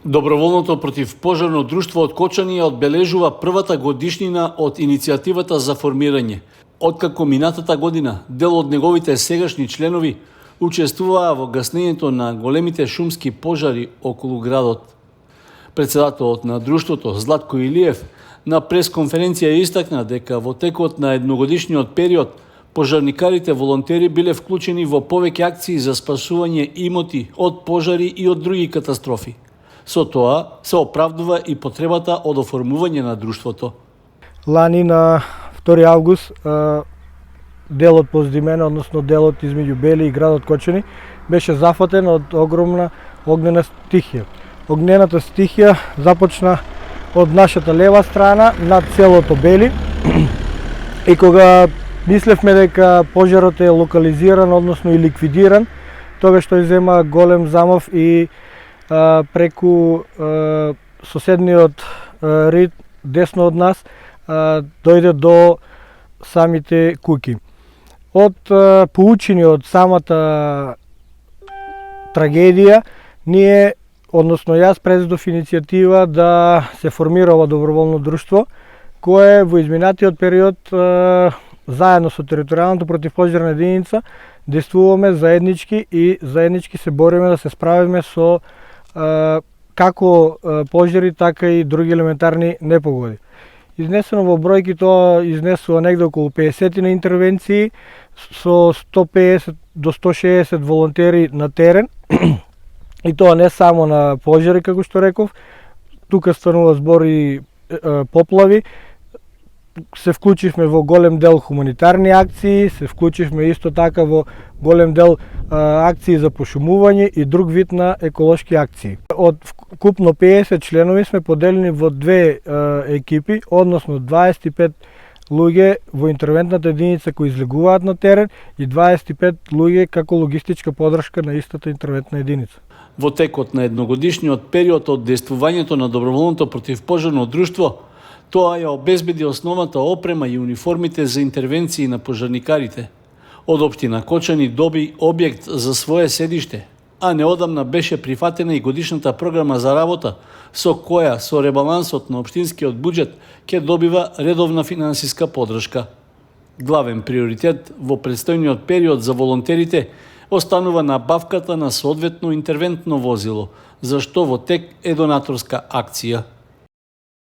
Доброволното противпожарно друштво од Кочани ја одбележува првата годишнина од иницијативата за формирање. Откако минатата година дел од неговите сегашни членови учествуваа во гаснењето на големите шумски пожари околу градот. Председателот на друштвото Златко Илиев на пресконференција истакна дека во текот на едногодишниот период пожарникарите волонтери биле вклучени во повеќе акции за спасување имоти од пожари и од други катастрофи. Со тоа се оправдува и потребата од оформување на друштвото. Лани на 2 август делот Поздимена, односно делот измеѓу Бели и градот Кочани, беше зафатен од огромна огнена стихија. Огнената стихија започна од нашата лева страна над селото Бели и кога мислевме дека пожарот е локализиран, односно и ликвидиран, тогаш тој зема голем замав и преку соседниот рид десно од нас дојде до самите куќи. Од поучени од самата трагедија, ние, односно јас, презедов иницијатива да се формира ова доброволно друштво, кое во изминатиот период заедно со територијалната противпожарна единица действуваме заеднички и заеднички се бориме да се справиме со како пожари, така и други елементарни непогоди. Изнесено во бројки тоа изнесува негде околу 50 на интервенции со 150 до 160 волонтери на терен и тоа не само на пожари, како што реков, тука станува збор и поплави. Се вклучивме во голем дел хуманитарни акции, се вклучивме исто така во голем дел акции за пошумување и друг вид на еколошки акции. Од вкупно 50 членови сме поделени во две екипи, односно 25 луѓе во интервентната единица кои излегуваат на терен и 25 луѓе како логистичка подршка на истата интервентна единица. Во текот на едногодишниот период од действувањето на доброволното противпожарно друштво, тоа ја обезбеди основната опрема и униформите за интервенции на пожарникарите. Од општина Кочани доби објект за свое седиште, а неодамна беше прифатена и годишната програма за работа, со која со ребалансот на општинскиот буџет ќе добива редовна финансиска подршка. Главен приоритет во предстојниот период за волонтерите останува набавката на соодветно интервентно возило, за што во тек е донаторска акција.